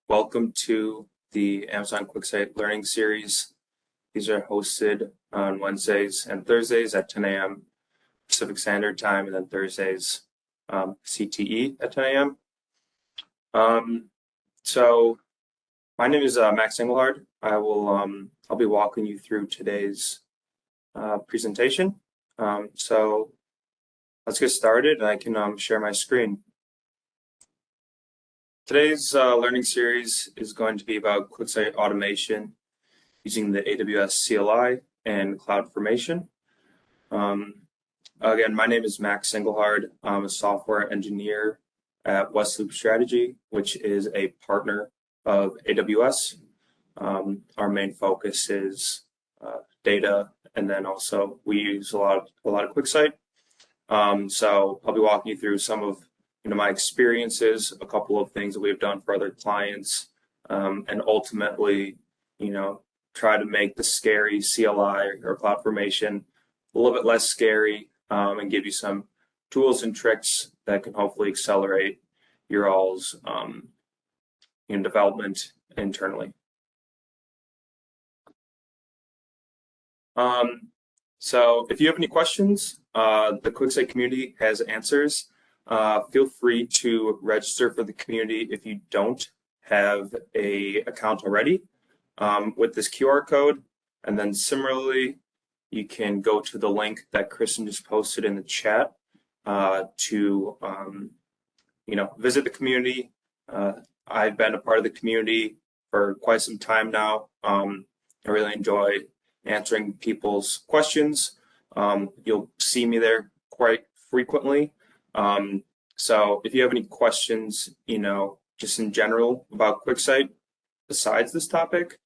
Welcome to the Amazon QuickSight Learning Series. These are hosted on Wednesdays and Thursdays at 10 a.m. Pacific Standard Time, and then Thursdays CTE at 10 a.m. So my name is Max Engelhard. I'll be walking you through today's presentation. So let's get started, and I can share my screen. Today's learning series is going to be about QuickSight automation using the AWS CLI and CloudFormation. Again, my name is Max Engelhard. I'm a software engineer at Westloop Strategy, which is a partner of AWS. Our main focus is data, and then also we use a lot of QuickSight. So I'll be walking you through some of my experiences, a couple of things that we've done for other clients, and ultimately, try to make the scary CLI or CloudFormation a little bit less scary, and give you some tools and tricks that can hopefully accelerate your all's development internally. So if you have any questions, the QuickSight community has answers. Feel free to register for the community if you don't have an account already with this QR code. And then similarly, you can go to the link that Kristen just posted in the chat to visit the community. I've been a part of the community for quite some time now. I really enjoy answering people's questions. You'll see me there quite frequently. So if you have any questions, just in general about QuickSight besides this topic,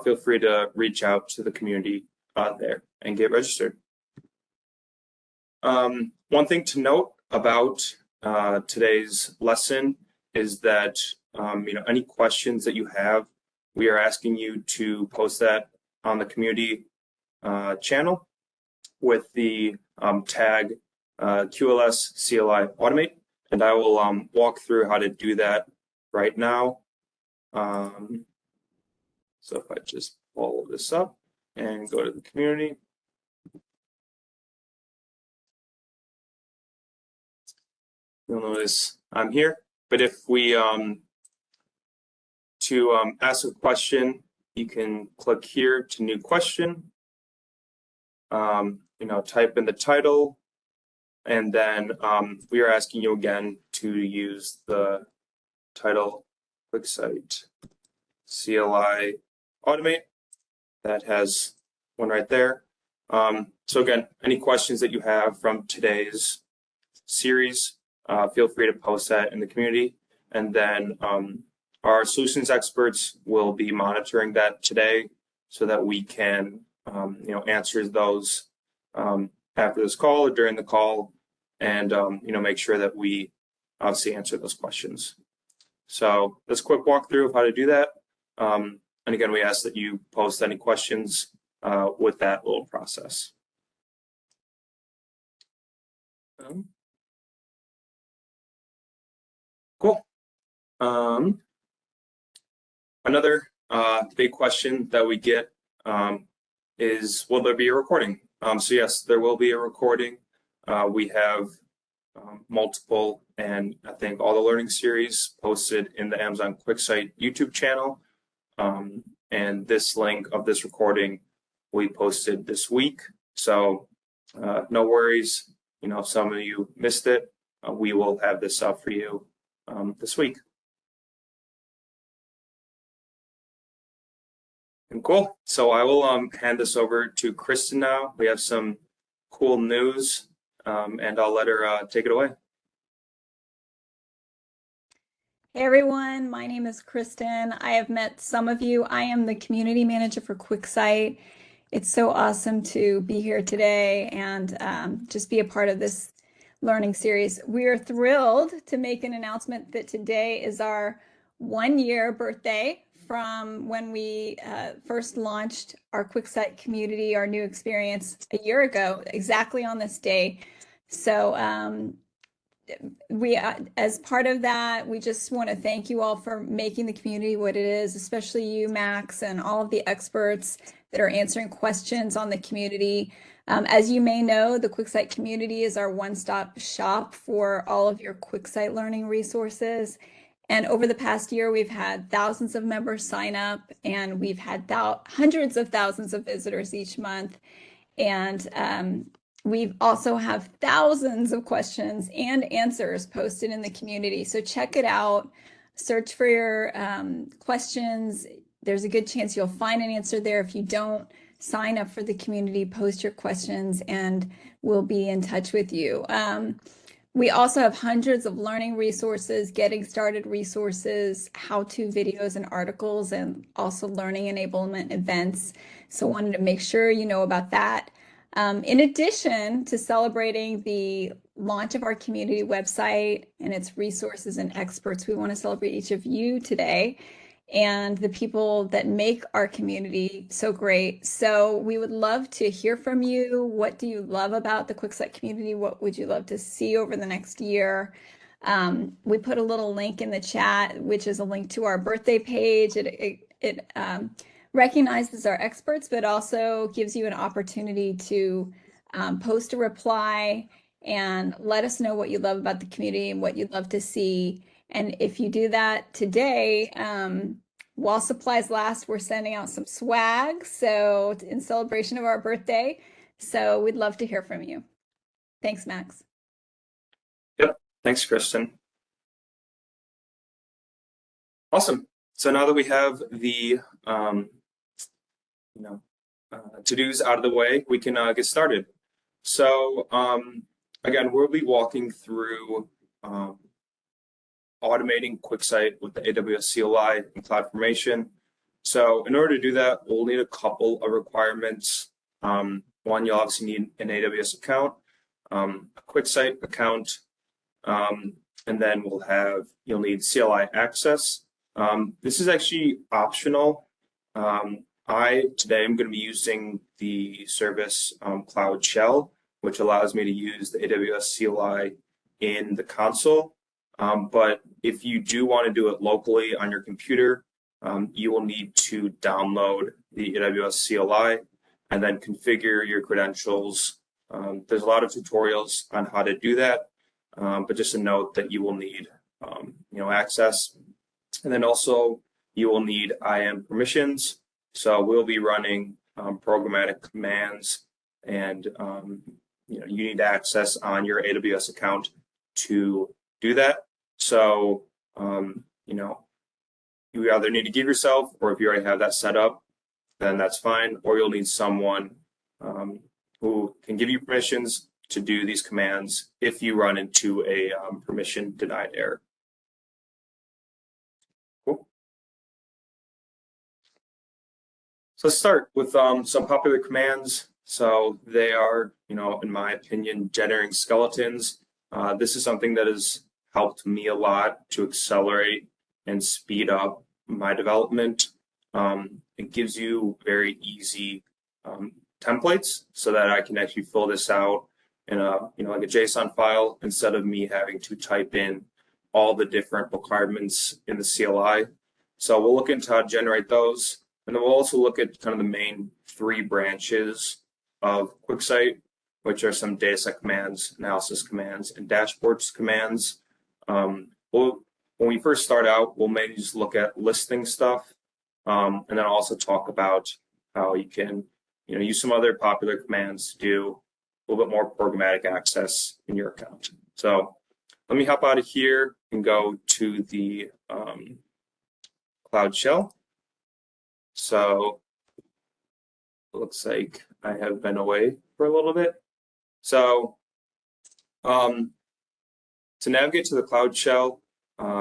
feel free to reach out to the community there and get registered. One thing to note about today's lesson is that any questions that you have, we are asking you to post that on the community channel with the tag QLS CLI automate, and I will walk through how to do that right now. So if I just follow this up and go to the community. You'll notice I'm here, but if we, to ask a question, you can click here to new question, type in the title, and then we are asking you again to use the title QuickSight CLI automate. That has one right there. So again, any questions that you have from today's series, feel free to post that in the community. And then our solutions experts will be monitoring that today so that we can answer those after this call or during the call, and make sure that we obviously answer those questions. So let's quick walkthrough of how to do that. And again, we ask that you post any questions with that little process. Cool. Another big question that we get is, will there be a recording? So yes, there will be a recording. We have multiple, and I think all the learning series posted in the Amazon QuickSight YouTube channel. And this link of this recording we posted this week. So no worries, if some of you missed it, we will have this up for you this week. And cool. So I will hand this over to Kristen now. We have some cool news, and I'll let her take it away. Hey everyone, my name is Kristen. I have met some of you. I am the community manager for QuickSight. It's so awesome to be here today and just be a part of this learning series. We are thrilled to make an announcement that today is our 1-year birthday from when we first launched our QuickSight community, our new experience a year ago, exactly on this day. So as part of that, we just want to thank you all for making the community what it is, especially you, Max, and all of the experts that are answering questions on the community. As you may know, the QuickSight community is our one-stop shop for all of your QuickSight learning resources. And over the past year, we've had thousands of members sign up, and we've had hundreds of thousands of visitors each month. And we also have thousands of questions and answers posted in the community. So check it out. Search for your questions. There's a good chance you'll find an answer there. If you don't, sign up for the community, post your questions, and we'll be in touch with you. We also have hundreds of learning resources, getting started resources, how-to videos and articles, and also learning enablement events. So wanted to make sure you know about that. In addition to celebrating the launch of our community website and its resources and experts, we want to celebrate each of you today and the people that make our community so great. So we would love to hear from you. What do you love about the QuickSight community? What would you love to see over the next year? We put a little link in the chat, which is a link to our birthday page. It recognizes our experts, but also gives you an opportunity to post a reply and let us know what you love about the community and what you'd love to see. And if you do that today, while supplies last, we're sending out some swag, so in celebration of our birthday. So we'd love to hear from you. Thanks, Max. Yep. Thanks, Kristen. Awesome. So now that we have the to-dos out of the way, we can get started. So again, we'll be walking through automating QuickSight with the AWS CLI and CloudFormation. So in order to do that, we'll need a couple of requirements. One, you'll obviously need an AWS account, a QuickSight account, and then you'll need CLI access. This is actually optional. Today I'm going to be using the service Cloud Shell, which allows me to use the AWS CLI in the console. But if you do want to do it locally on your computer, you will need to download the AWS CLI and then configure your credentials. There's a lot of tutorials on how to do that, but just a note that you will need access. And then also you will need IAM permissions. So we'll be running programmatic commands, and you need access on your AWS account to do that. So you either need to give yourself, or if you already have that set up, then that's fine. Or you'll need someone who can give you permissions to do these commands if you run into a permission denied error. Cool. So let's start with some popular commands. So they are, in my opinion, generating skeletons. This is something that has helped me a lot to accelerate and speed up my development. It gives you very easy templates so that I can actually fill this out in like a JSON file instead of me having to type in all the different requirements in the CLI. So we'll look into how to generate those. And then we'll also look at kind of the main three branches of QuickSight, which are some dataset commands, analysis commands, and dashboards commands. When we first start out, we'll maybe just look at listing stuff, and then also talk about how you can use some other popular commands to do a little bit more programmatic access in your account. So let me hop out of here and go to the Cloud Shell. So it looks like I have been away for a little bit. So to navigate to the Cloud Shell,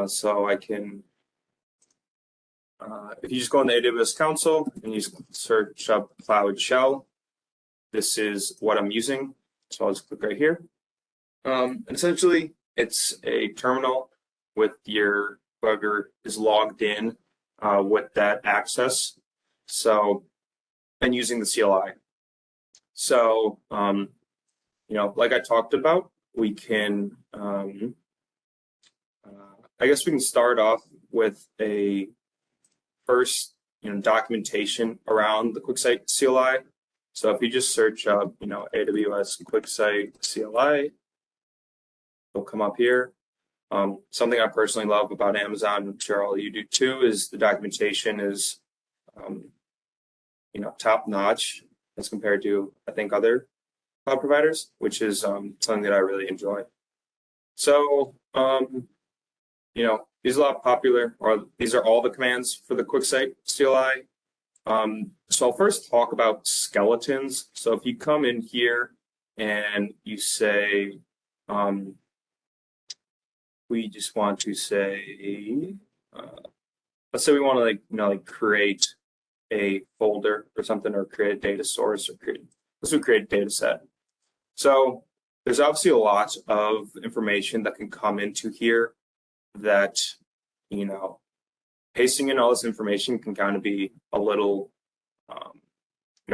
so I can, if you just go on the AWS console and you search up Cloud Shell, this is what I'm using. So I'll just click right here. And essentially, it's a terminal with whoever is logged in with that access. So, and using the CLI. So, like I talked about, we can, I guess we can start off with a first, documentation around the QuickSight CLI. So if you just search up, AWS QuickSight CLI, it'll come up here. Something I personally love about Amazon, I'm sure all you do too, is the documentation is, top notch as compared to, I think, other cloud providers, which is something that I really enjoy. So, these are a lot popular, or these are all the commands for the QuickSight CLI. So I'll first talk about skeletons. So if you come in here and you say, we just want to say, let's say we want to create a folder or something, or create a data source, or create a data set. So there's obviously a lot of information that can come into here that, pasting in all this information can kind of be a little,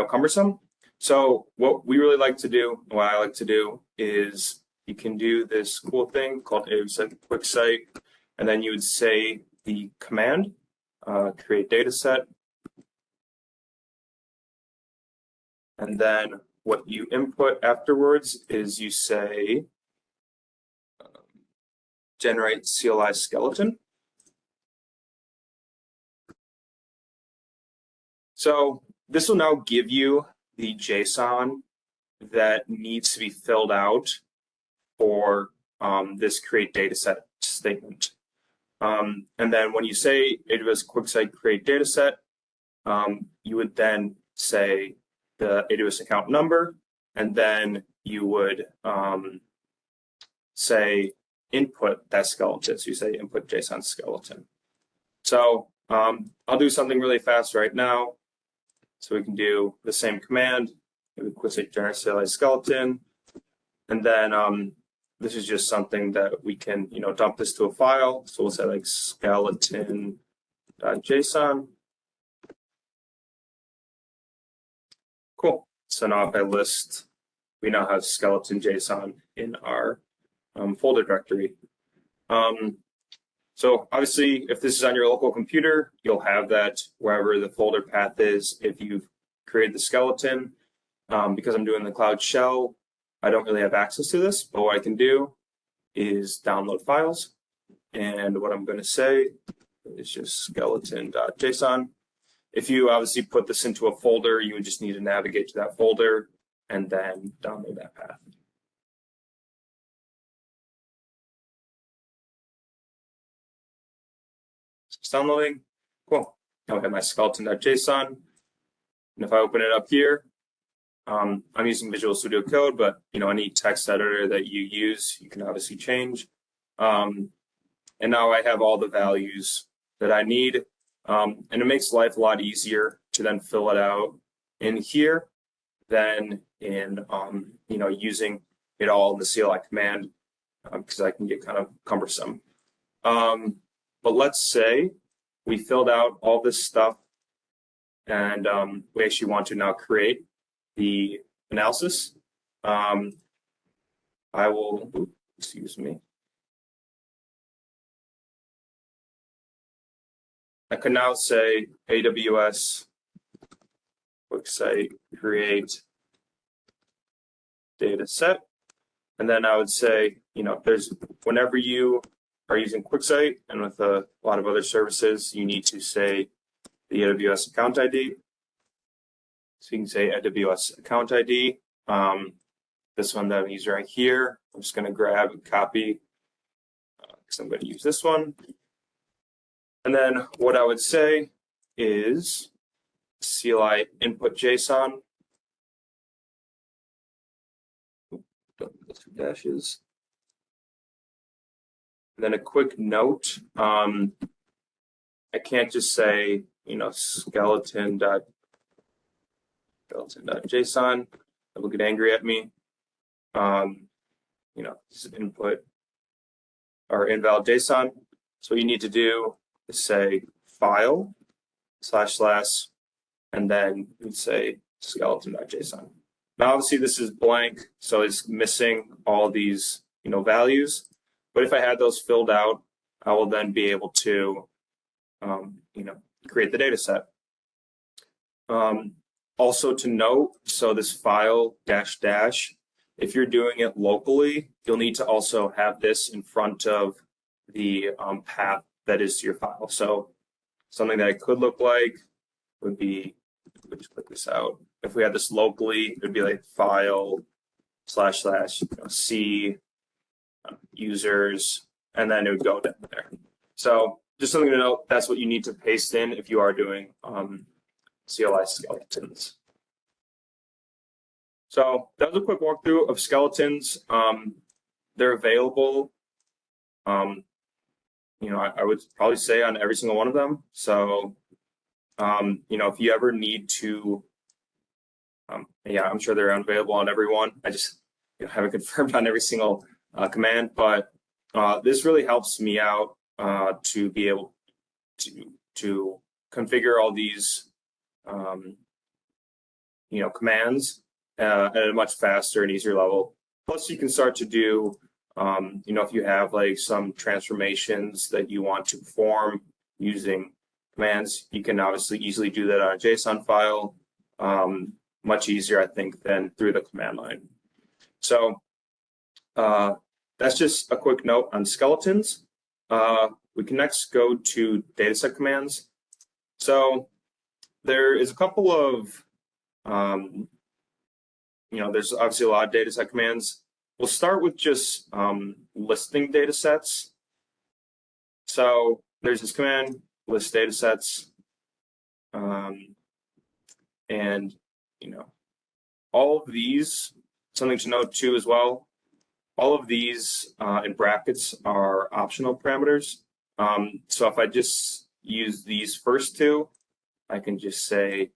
cumbersome. So what we really like to do, what I like to do, is you can do this cool thing called AWS QuickSight, and then you would say the command, create data set, and then what you input afterwards is you say generate CLI skeleton. So this will now give you the JSON that needs to be filled out for this create dataset statement. And then when you say AWS QuickSight create dataset, you would then say the AWS account number, and then you would say input that skeleton. So you say input JSON skeleton. So I'll do something really fast right now. So we can do the same command, maybe QuickSight generate CLI skeleton, and then this is just something that we can, dump this to a file. So we'll say like skeleton.json. Cool. So now if I list, we now have skeleton JSON in our folder directory. So obviously, if this is on your local computer, you'll have that wherever the folder path is if you've created the skeleton. Because I'm doing the Cloud Shell, I don't really have access to this, but what I can do is download files. And what I'm going to say is just skeleton.json. If you obviously put this into a folder, you would just need to navigate to that folder and then download that path. So it's downloading. Cool. Now I have my skeleton.json. And if I open it up here, I'm using Visual Studio Code, but any text editor that you use, you can obviously change. And now I have all the values that I need. And it makes life a lot easier to then fill it out in here than in using it all in the CLI command, because that can get kind of cumbersome. But let's say we filled out all this stuff, and we actually want to now create the analysis. I will, excuse me. I could now say AWS QuickSight create data set. And then I would say, whenever you are using QuickSight and with a lot of other services, you need to say the AWS account ID. So you can say AWS account ID. This one that I'm using right here, I'm just going to grab and copy because I'm going to use this one. And then what I would say is CLI input JSON. Two dashes. And then a quick note. I can't just say, skeleton.json. That will get angry at me. This is input or invalid JSON. So what you need to do is say file / and then you'd say skeleton.json. Now, obviously, this is blank, so it's missing all these values. But if I had those filled out, I will then be able to, create the data set. Also to note, so this file dash dash, if you're doing it locally, you'll need to also have this in front of the path that is to your file. So something that it could look like would be, we just click this out. If we had this locally, it would be like file / C users, and then it would go down there. So just something to note, that's what you need to paste in if you are doing CLI skeletons. So that was a quick walkthrough of skeletons. They're available, I would probably say on every single one of them. So, if you ever need to, I'm sure they're available on every one. I just haven't confirmed on every single command, but this really helps me out to be able to configure all these, commands at a much faster and easier level. Plus, you can start to do, if you have like some transformations that you want to perform using commands, you can obviously easily do that on a JSON file. Much easier, I think, than through the command line. So that's just a quick note on skeletons. We can next go to dataset commands. So there is a couple of, there's obviously a lot of dataset commands. We'll start with just listing datasets. So there's this command, list datasets, and all of these, something to note too as well, all of these in brackets are optional parameters. So if I just use these first two, I can just say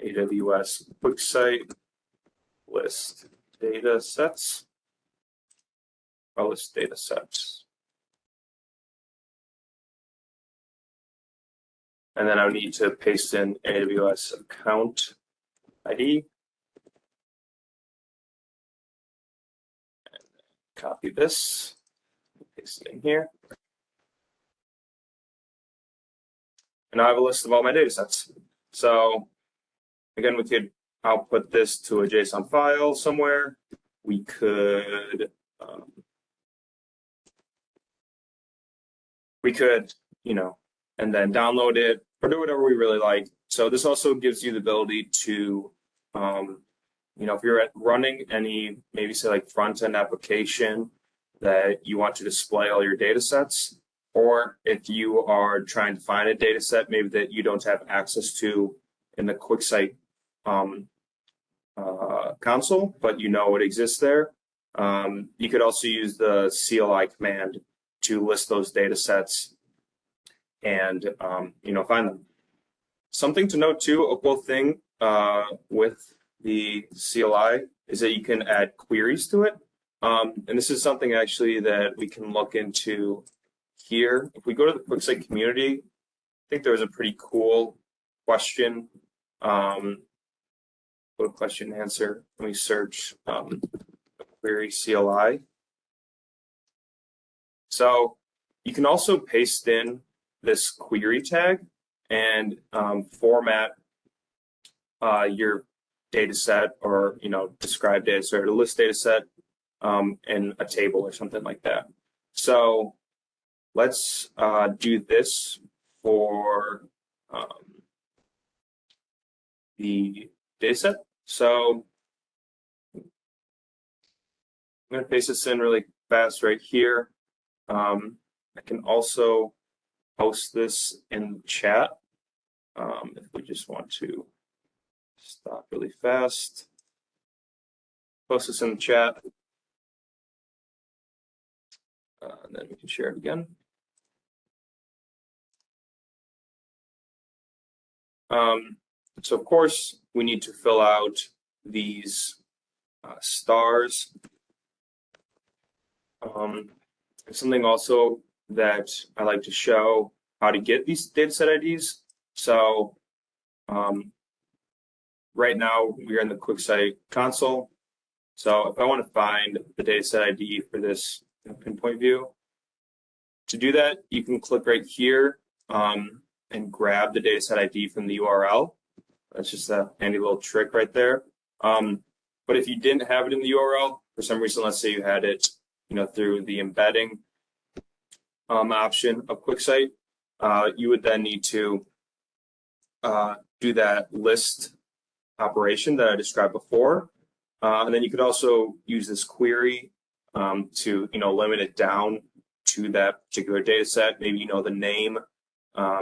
AWS QuickSight list datasets, or list datasets. And then I need to paste in AWS account ID. And copy this, paste it in here. And I have a list of all my datasets. So again, we could output this to a JSON file somewhere. We could, and then download it or do whatever we really like. So this also gives you the ability to, if you're running any, maybe say like front-end application that you want to display all your data sets, or if you are trying to find a data set maybe that you don't have access to in the QuickSight console, but it exists there, you could also use the CLI command to list those data sets and find them. Something to note too, a cool thing with the CLI is that you can add queries to it. And this is something actually that we can look into here. If we go to the QuickSight community, I think there was a pretty cool question. Go to question and answer. Let me search query CLI. So you can also paste in this query tag and format your data set or describe data set or list data set in a table or something like that. So let's do this for the data set. So I'm going to paste this in really fast right here. I can also post this in chat if we just want to stop really fast. Post this in the chat. And then we can share it again. So of course, we need to fill out these stars. Something also that I like to show how to get these dataset IDs. So right now, we are in the QuickSight console. So if I want to find the dataset ID for this pinpoint view, to do that, you can click right here and grab the dataset ID from the URL. That's just a handy little trick right there. But if you didn't have it in the URL, for some reason, let's say you had it, through the embedding option of QuickSight, you would then need to do that list operation that I described before. And then you could also use this query to, limit it down to that particular data set. Maybe the name.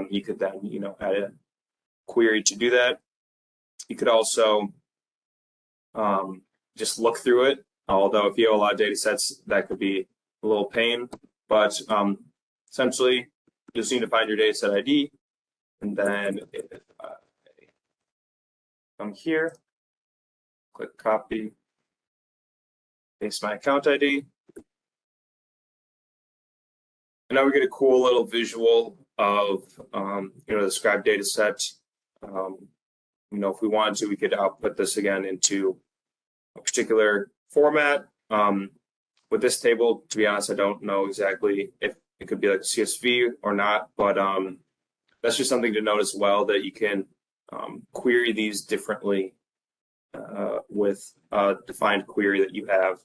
You could then, add a query to do that. You could also just look through it. Although if you have a lot of data sets, that could be a little pain. But essentially, you just need to find your data set ID, and then come here, click copy, paste my account ID. And now we get a cool little visual of the described data set. If we wanted to, we could output this again into a particular format. With this table, to be honest, I don't know exactly if it could be like a CSV or not, but that's just something to note as well, that you can query these differently with a defined query that you have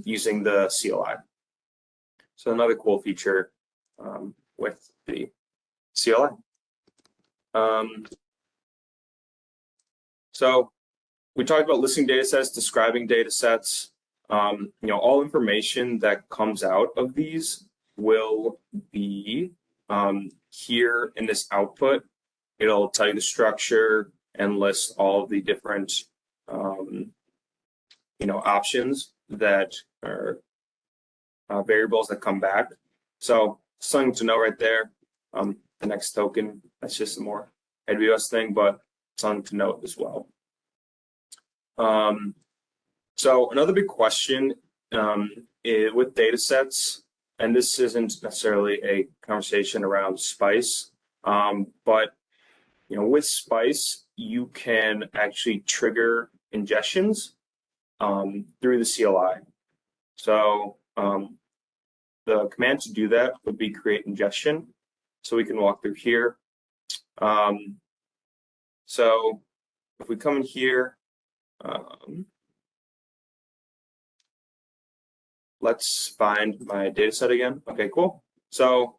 using the CLI. So another cool feature with the CLI. So we talked about listing data sets, describing data sets. All information that comes out of these will be here in this output. It'll tell you the structure and list all of the different options that are variables that come back. So something to know right there. The next token, that's just a more AWS thing, but something to note as well. So another big question with data sets, and this isn't necessarily a conversation around Spice, but with Spice, you can actually trigger ingestions through the CLI. So the command to do that would be create ingestion. So we can walk through here. So if we come in here, let's find my data set again. Okay, cool. So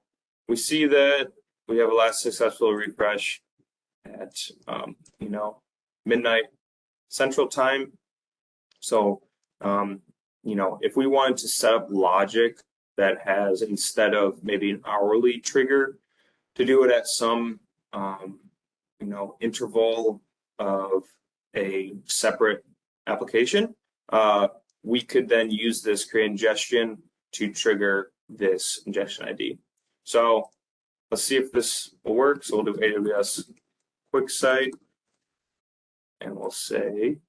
we see that we have a last successful refresh at midnight Central Time. So if we wanted to set up logic that has, instead of maybe an hourly trigger, to do it at some interval of a separate application, we could then use this create ingestion to trigger this ingestion ID. So let's see if this will work. So we'll do AWS QuickSight, and we'll say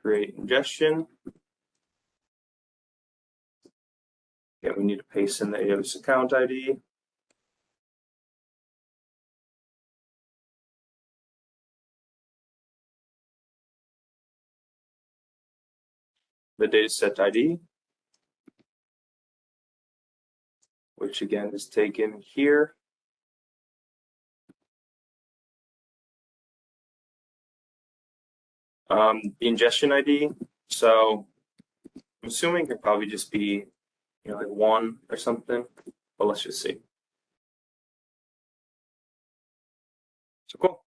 create ingestion. Yeah, we need to paste in the AWS account ID. The dataset ID, which again is taken here. The ingestion ID, so I'm assuming it could probably just be like 1 or something, but let's just see. So cool.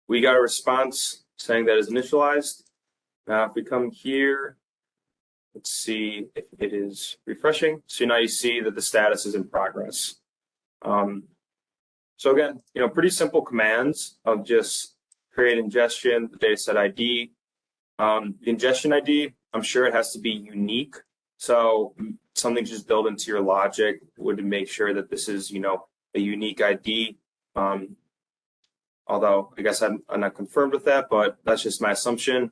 We got a response saying that is initialized. Now if we come here, let's see if it is refreshing. So now you see that the status is in progress. So again, pretty simple commands of just create ingestion, the dataset ID. The ingestion ID, I'm sure it has to be unique. So something just built into your logic would make sure that this is, a unique ID. Although I guess I'm not confirmed with that, but that's just my assumption.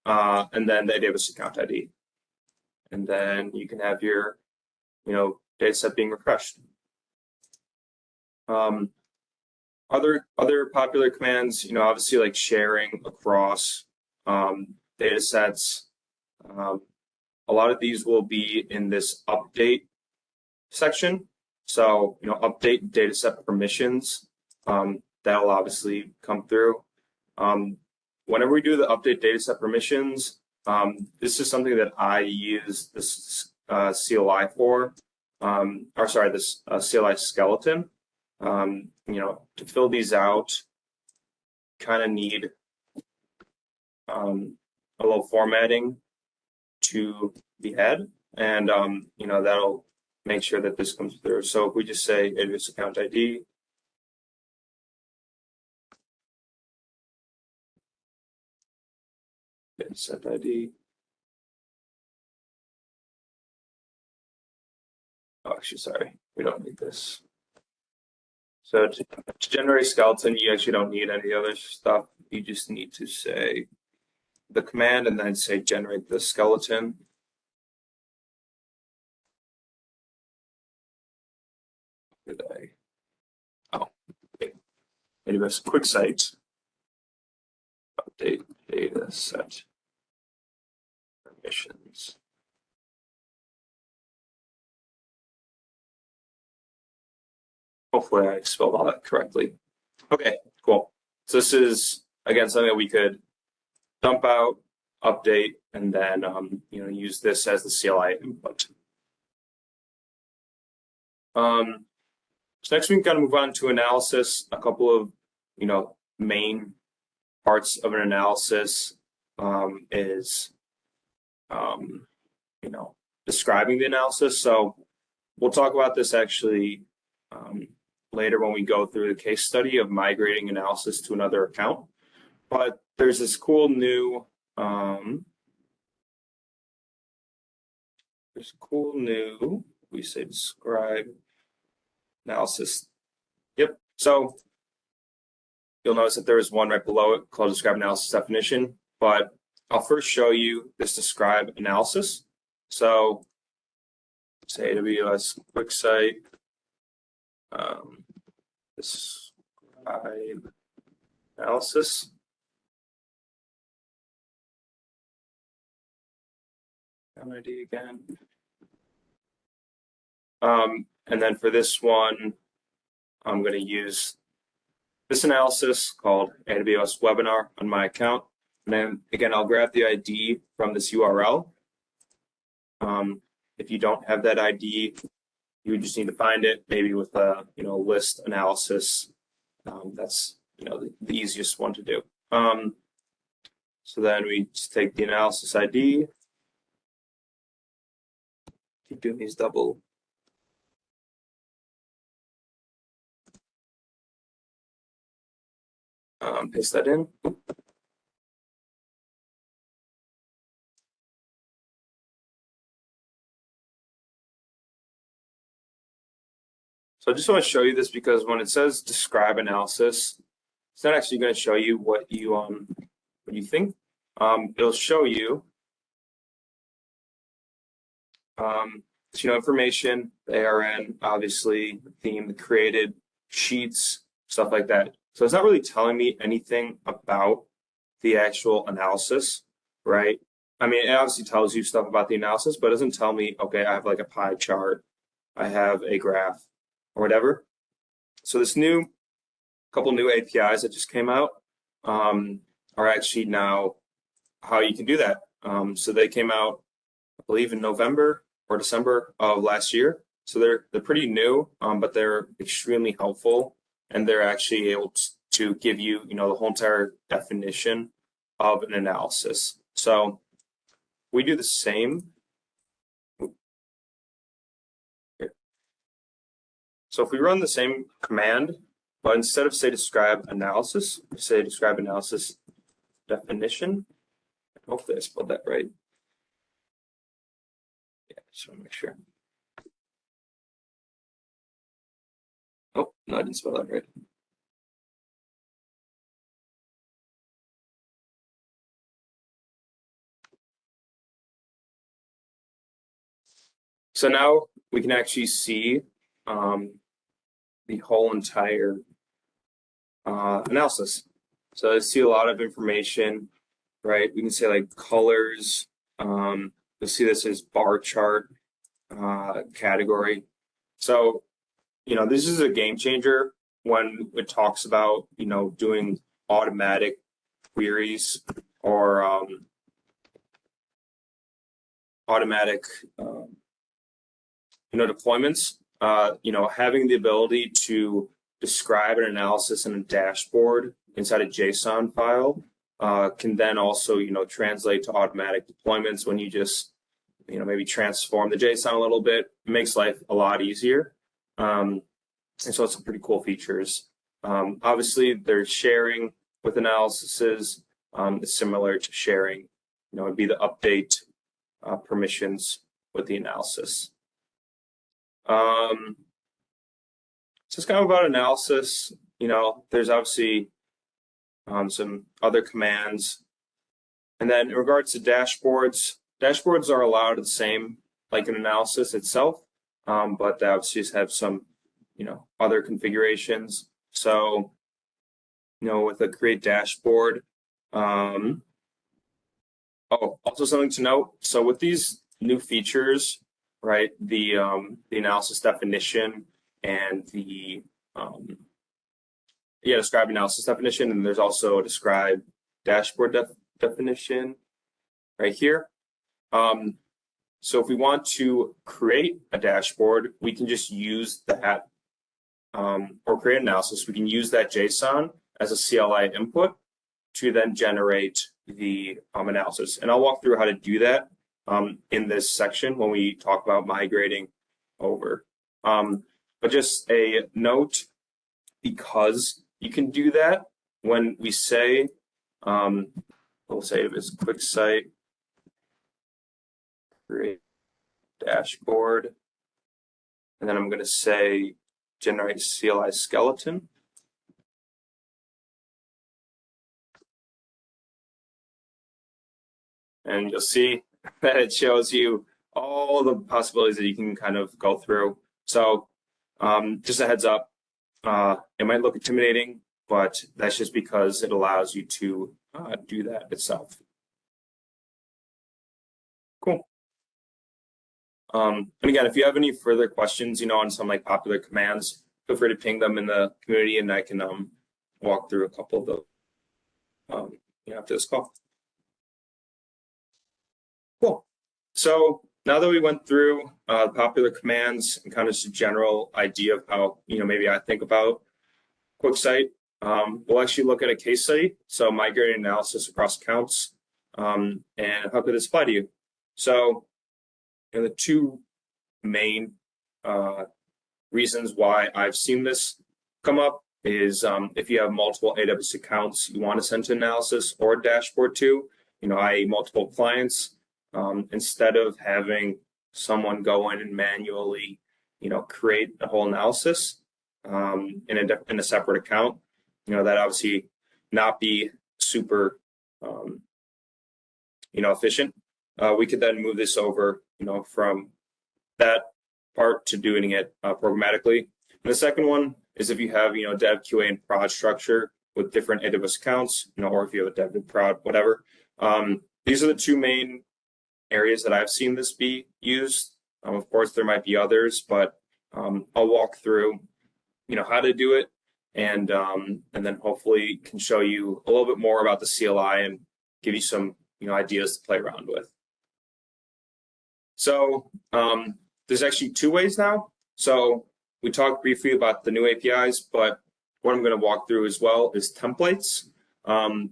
And then the AWS account ID. And then you can have your, data set being refreshed. Other popular commands, obviously like sharing across data sets. a lot of these will be in this update section. So, update dataset permissions, that'll obviously come through. Whenever we do the update dataset permissions, this is something that I use this CLI for, this CLI skeleton. To fill these out, kind of need a little formatting to the head, and that'll make sure that this comes through. So if we just say AWS account ID, set ID. Oh, actually, sorry, we don't need this. So to generate skeleton, you actually don't need any other stuff. You just need to say the command and then say generate the skeleton. Did I? Oh, okay. AWS QuickSight update data set permissions. Hopefully I spelled all that correctly. Okay, cool. So this is, again, something that we could dump out, update, and then use this as the CLI input. So next we can kind of move on to analysis. A couple of main parts of an analysis is describing the analysis. So we'll talk about this actually later when we go through the case study of migrating analysis to another account. But there's this cool new we say describe analysis. Yep. So you'll notice that there is one right below it called describe analysis definition, but I'll first show you this describe analysis. So say AWS QuickSight describe analysis. ID again. And then for this one, I'm going to use this analysis called AWS webinar on my account. And then again, I'll grab the ID from this URL. If you don't have that ID, you would just need to find it, maybe with a list analysis. That's the easiest one to do. So then we just take the analysis ID. Keep doing these double. Paste that in. So I just want to show you this because when it says describe analysis, it's not actually going to show you what you think. It'll show you information, the ARN, obviously, the theme, the created, sheets, stuff like that. So it's not really telling me anything about the actual analysis, right? I mean, it obviously tells you stuff about the analysis, but it doesn't tell me, okay, I have like a pie chart, I have a graph, or whatever. So this couple new APIs that just came out are actually now how you can do that. So they came out, I believe, in November or December of last year. So they're pretty new, but they're extremely helpful, and they're actually able to give you the whole entire definition of an analysis. So we do the same. So if we run the same command, but instead of say describe analysis, we say describe analysis definition. Hopefully I spelled that right. Yeah, just want to make sure. Oh, no, I didn't spell that right. So now we can actually see the whole entire analysis. So I see a lot of information, right? We can say like colors, You'll see this as bar chart category. So, this is a game changer when it talks about, doing automatic queries or automatic, deployments. Having the ability to describe an analysis in a dashboard inside a JSON file can then also, translate to automatic deployments when you just, maybe transform the JSON a little bit. It makes life a lot easier. And so it's some pretty cool features. Obviously, there's sharing with analyses. It's similar to sharing, it'd be the update permissions with the analysis. So it's kind of about analysis. There's obviously some other commands. And then in regards to dashboards, dashboards are allowed the same like an analysis itself, but they obviously just have some, other configurations. So, with a create dashboard. Also something to note. So with these new features, right, the analysis definition and the describe analysis definition, and there's also a describe dashboard definition right here. So if we want to create a dashboard, we can just use that, or create analysis. We can use that JSON as a CLI input to then generate the analysis. And I'll walk through how to do that in this section when we talk about migrating over. But just a note, because you can do that when we say, we'll say it is QuickSight create dashboard, and then I'm going to say generate CLI skeleton. And you'll see that it shows you all the possibilities that you can kind of go through. So just a heads up, it might look intimidating, but that's just because it allows you to do that itself. Cool. And again, if you have any further questions, on some like popular commands, feel free to ping them in the community, and I can walk through a couple of those after this call. Cool. So now that we went through popular commands and kind of just a general idea of how maybe I think about QuickSight, we'll actually look at a case study. So migrating analysis across accounts, and how could this apply to you? So the two main reasons why I've seen this come up is if you have multiple AWS accounts you want to send to analysis or dashboard to, i.e. multiple clients, instead of having someone go in and manually, create a whole analysis in a separate account, that obviously not be super, efficient. We could then move this over, from that part to doing it programmatically. And the second one is if you have, dev, QA, and prod structure with different AWS accounts, or if you have a dev and prod, whatever. These are the two main areas that I've seen this be used. Of course, there might be others, but I'll walk through, how to do it, and then hopefully can show you a little bit more about the CLI and give you some, ideas to play around with. So there's actually two ways now. So we talked briefly about the new APIs, but what I'm going to walk through as well is templates.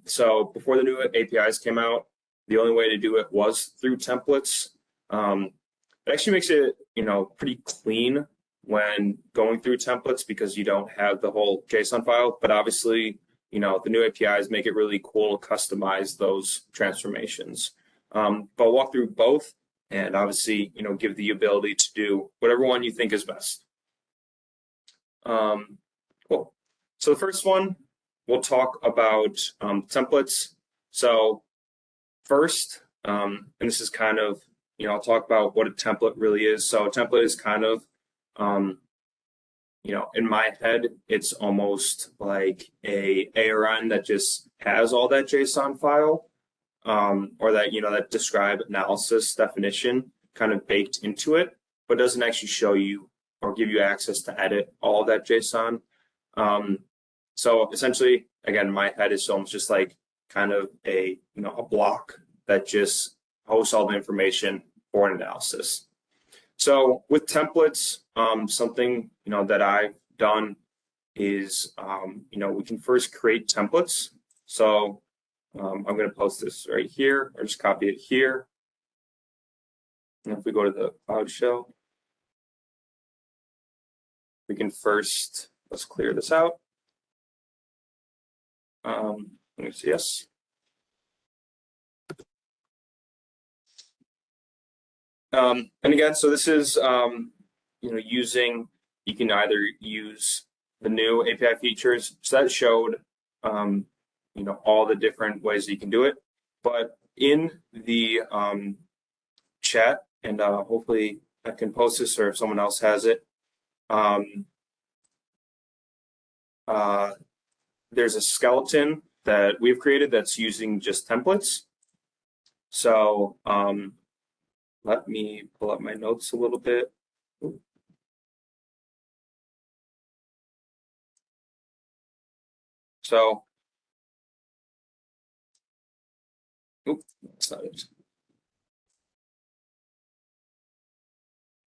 So before the new APIs came out, the only way to do it was through templates. It actually makes it, pretty clean when going through templates because you don't have the whole JSON file. But obviously, the new APIs make it really cool to customize those transformations. But I'll walk through both and obviously, give the ability to do whatever one you think is best. Cool. So the first one, we'll talk about templates. So first, and this is kind of, I'll talk about what a template really is. So a template is kind of, in my head, it's almost like a ARN that just has all that JSON file. or that, that describe analysis definition kind of baked into it, but doesn't actually show you or give you access to edit all of that JSON. So essentially, again, in my head is almost just like kind of a block that just hosts all the information for an analysis. So with templates, something that I've done is we can first create templates. So I'm going to post this right here, or just copy it here. And if we go to the Cloud Shell, we can first, let's clear this out. Let me see, yes. And again, so this is, using, you can either use the new API features. So that showed, all the different ways that you can do it. But in the chat, and hopefully I can post this, or if someone else has it, there's a skeleton that we've created that's using just templates. So let me pull up my notes a little bit. So, that's not it.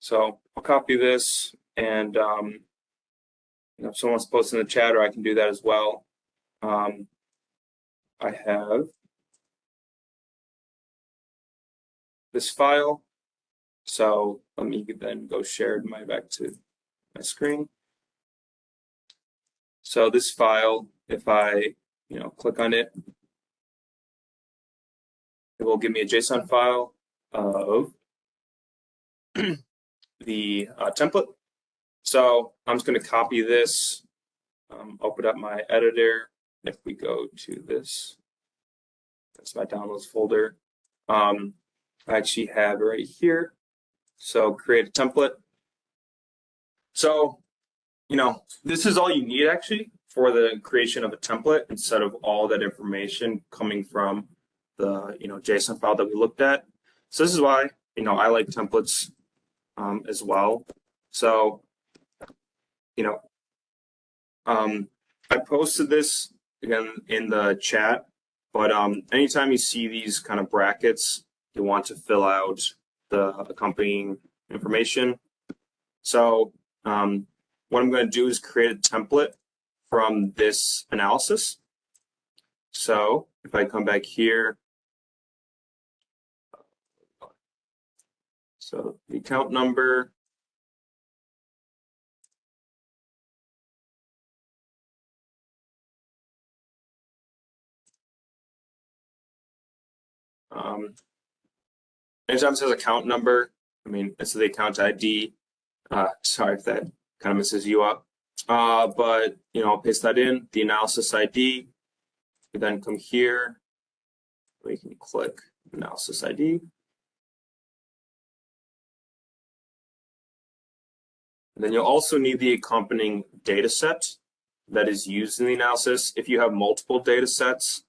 So I'll copy this, and if someone wants to post in the chat, or I can do that as well. I have this file. So let me then go share back to my screen. So this file, if I click on it, it will give me a JSON file of the template. So I'm just going to copy this, open up my editor. If we go to this, that's my downloads folder. I actually have it right here. So create a template. So, this is all you need actually for the creation of a template, instead of all that information coming from the JSON file that we looked at. So this is why I like templates as well. So I posted this again in the chat, but anytime you see these kind of brackets, you want to fill out the accompanying information. So what I'm going to do is create a template from this analysis. So if I come back here, so the account number, anytime it says account number, it's the account ID. Sorry if that kind of messes you up. But I'll paste that in, the analysis ID. We then come here, we can click analysis ID. And then you'll also need the accompanying data set that is used in the analysis. If you have multiple data sets,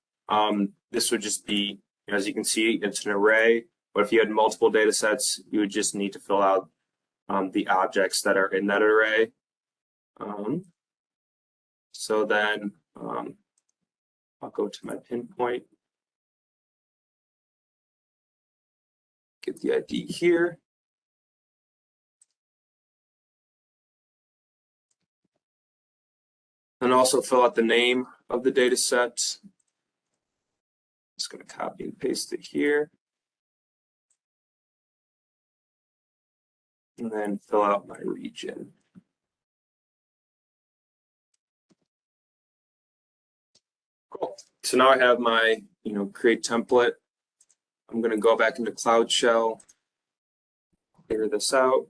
this would just be, as you can see, it's an array. But if you had multiple data sets, you would just need to fill out the objects that are in that array. So then I'll go to my pinpoint, get the ID here. And also fill out the name of the data set. Just going to copy and paste it here. And then fill out my region. Cool. So now I have my, create template. I'm going to go back into Cloud Shell, clear this out.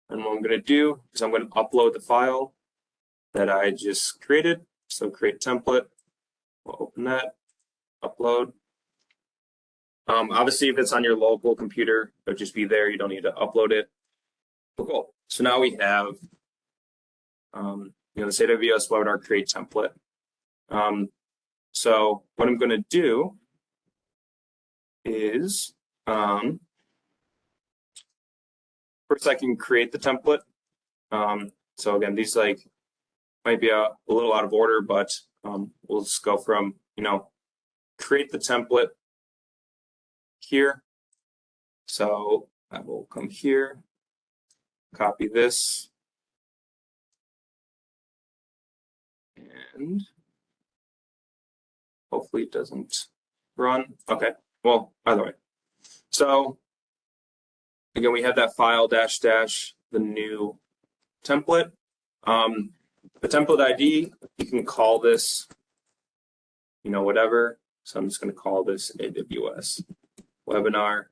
And what I'm going to do is I'm going to upload the file that I just created. So create template. We'll open that, upload. Obviously, if it's on your local computer, it'll just be there. You don't need to upload it. Cool. So now we have, this AWS webinar create template. So what I'm going to do is first I can create the template. So again, these like might be a little out of order, but we'll just go from, create the template here. So I will come here, copy this, and hopefully it doesn't run. Okay, well, either way. So again, we have that file dash dash, the new template. The template ID, you can call this, whatever. So I'm just going to call this AWS webinar.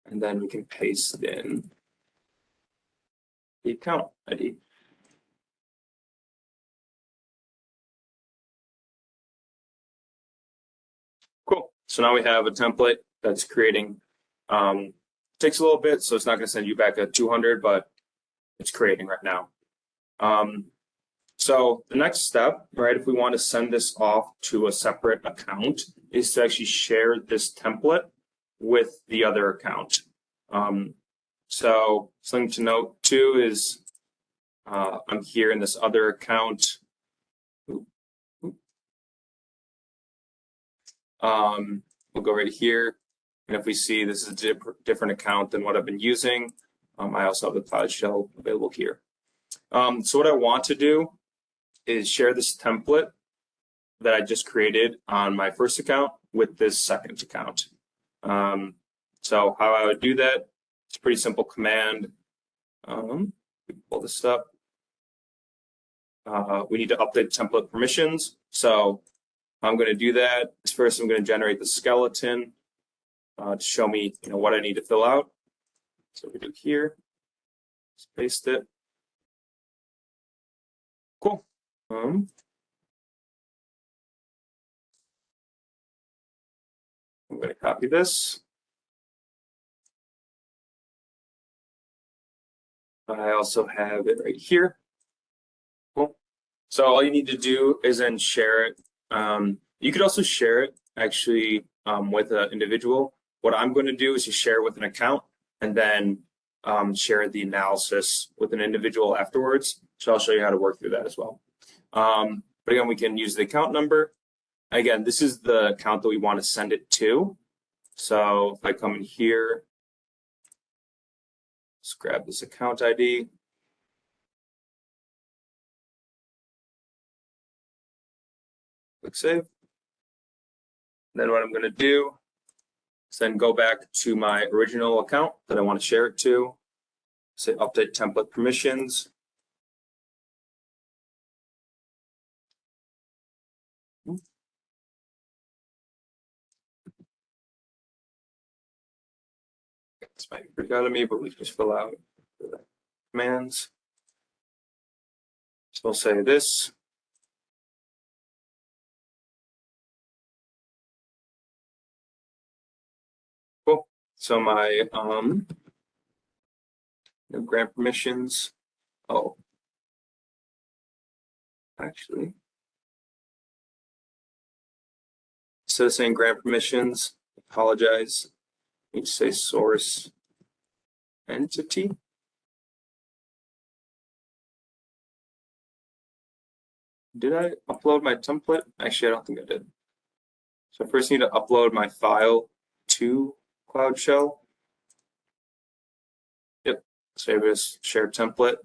And then we can paste in the account ID. Cool. So now we have a template that's creating. Takes a little bit, so it's not going to send you back a 200, but it's creating right now. So the next step, right, if we want to send this off to a separate account, is to actually share this template with the other account. So something to note too is I'm here in this other account. We'll go right here. And if we see this is a different account than what I've been using, I also have the Cloud Shell available here. So what I want to do is share this template that I just created on my first account with this second account. So how I would do that, it's a pretty simple command. Pull this up. We need to update template permissions. So I'm going to do that. First, I'm going to generate the skeleton to show me, what I need to fill out. So we do here, just paste it. Cool. I'm going to copy this. I also have it right here. Cool. So all you need to do is then share it. You could also share it actually with an individual. What I'm going to do is just share it with an account and then share the analysis with an individual afterwards. So I'll show you how to work through that as well. But again, we can use the account number. Again, this is the account that we want to send it to. So if I come in here, let's grab this account ID. Click save. Then what I'm going to do is then go back to my original account that I want to share it to. Say update template permissions. This might be pretty out of me, but we just fill out the commands. So we'll say this. Cool. So my grant permissions. Oh, actually, instead of saying grant permissions, apologize. You need to say source entity. Did I upload my template? Actually, I don't think I did. So I first need to upload my file to Cloud Shell. Yep, save as shared template.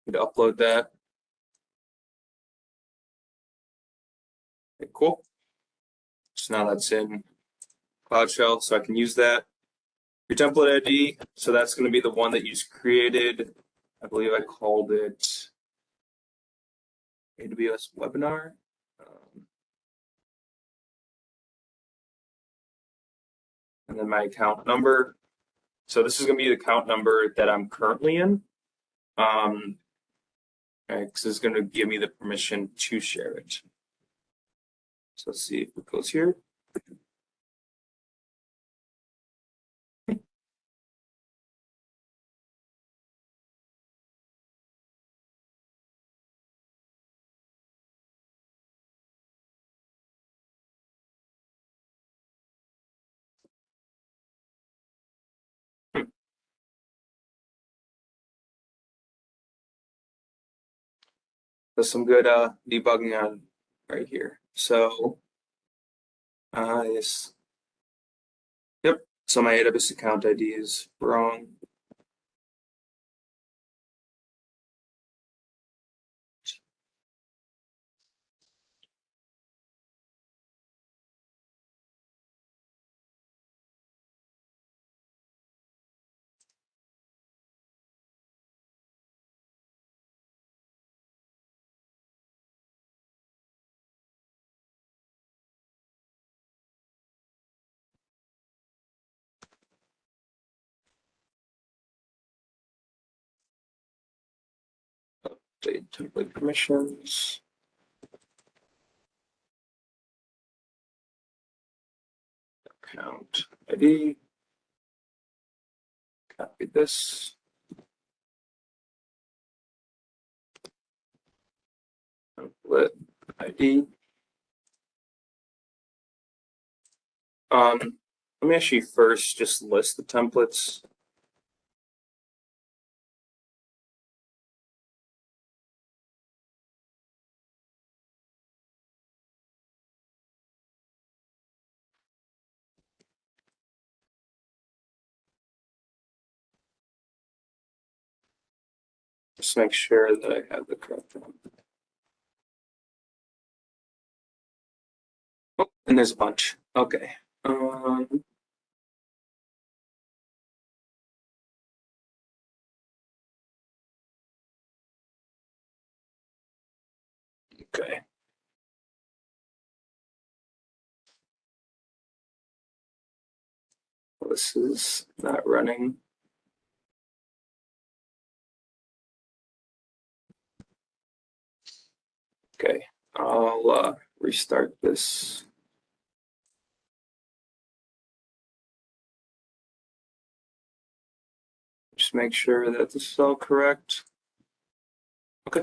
Need to upload that. Okay, cool. So now that's in Cloud Shell, so I can use that. Your template ID, so that's going to be the one that you just created. I believe I called it AWS webinar. And then my account number. So this is going to be the account number that I'm currently in. Because it's going to give me the permission to share it. So let's see if it goes here. There's some good debugging on right here. So yes. Yep. So my AWS account ID is wrong. Update template permissions. Account ID. Copy this. Template ID. Let me actually first just list the templates. Just make sure that I have the correct one. Oh, and there's a bunch. Okay. Okay. Well, this is not running. Okay. I'll restart this. Just make sure that this is all correct. Okay.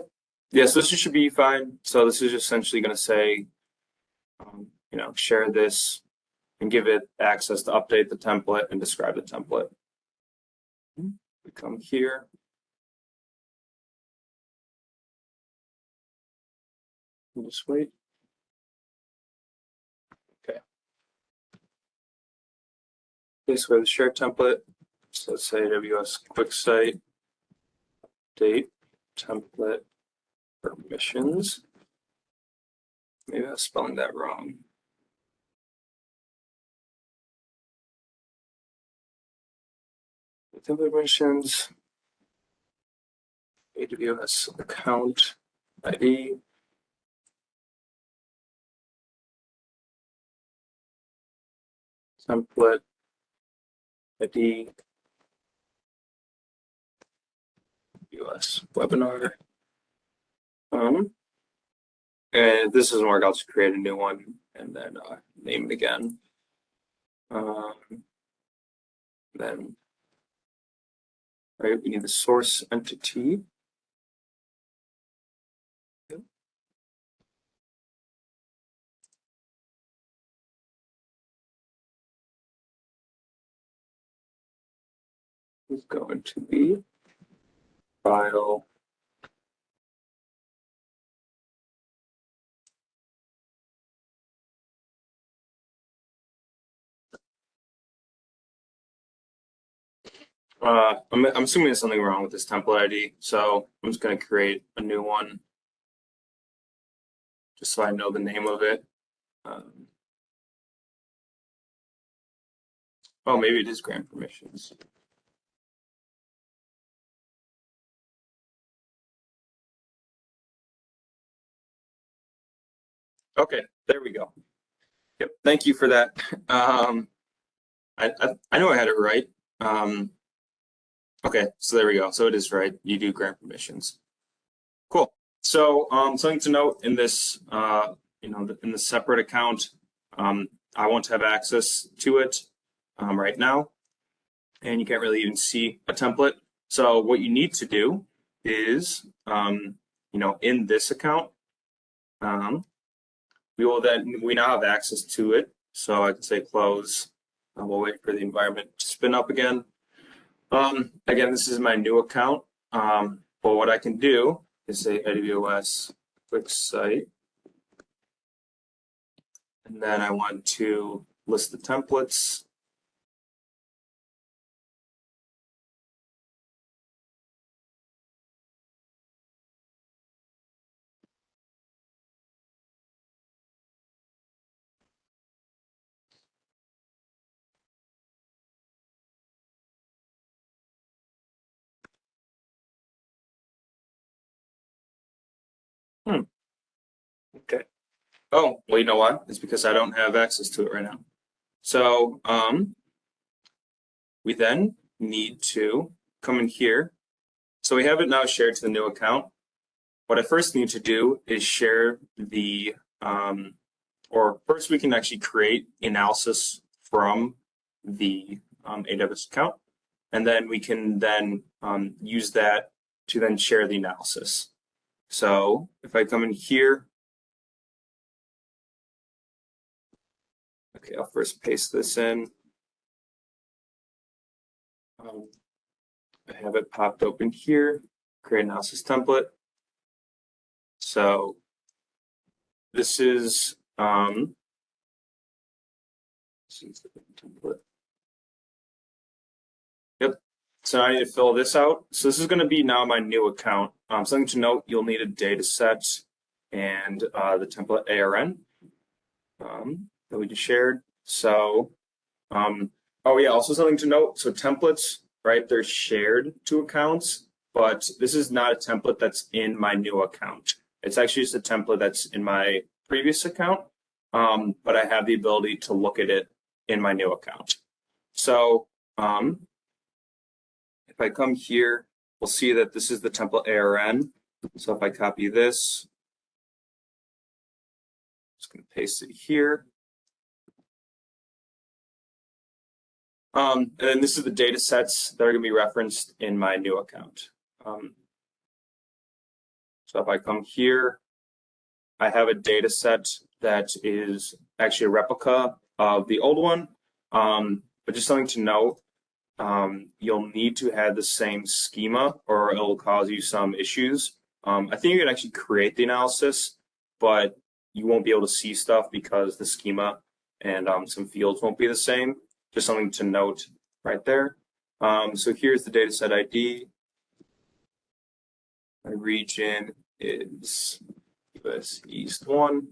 Yeah, so this should be fine. So this is essentially going to say, share this and give it access to update the template and describe the template. We come here. We'll just wait. Okay. This way the share template. So let's say AWS QuickSight update template permissions. Maybe I was spelling that wrong. Template permissions, AWS account ID. Template ID. AWS webinar. And if this doesn't work, I'll just create a new one and then name it again. Then, right, we need the source entity. Is going to be file. I'm assuming there's something wrong with this template ID, so I'm just going to create a new one just so I know the name of it. Oh, maybe it is grant permissions. Okay, there we go. Yep, thank you for that. I know I had it right. Okay, so there we go. So it is right. You do grant permissions. Cool. So something to note in this, in the separate account, I won't have access to it right now, and you can't really even see a template. So what you need to do is, in this account, we now have access to it. So I can say close. We'll wait for the environment to spin up again. Again, this is my new account. But what I can do is say AWS QuickSight. And then I want to list the templates. Okay. Oh, well, you know why? It's because I don't have access to it right now. So we then need to come in here. So we have it now shared to the new account. What I first need to do is share the, or first we can actually create analysis from the AWS account. And then we can then use that to then share the analysis. So if I come in here, okay, I'll first paste this in. I have it popped open here, create analysis template. So this is template. Yep. So I need to fill this out. So this is going to be now my new account. Something to note, you'll need a data set and the template ARN that we just shared. So, oh yeah, also something to note. So templates, right, they're shared to accounts, but this is not a template that's in my new account. It's actually just a template that's in my previous account, but I have the ability to look at it in my new account. So if I come here, we'll see that this is the template ARN. So if I copy this, I'm just going to paste it here. And then this is the data sets that are going to be referenced in my new account. So if I come here, I have a data set that is actually a replica of the old one. But just something to note, you'll need to have the same schema or it'll cause you some issues. I think you can actually create the analysis, but you won't be able to see stuff because the schema and some fields won't be the same. Just something to note right there. So here's the dataset ID. My region is US East 1.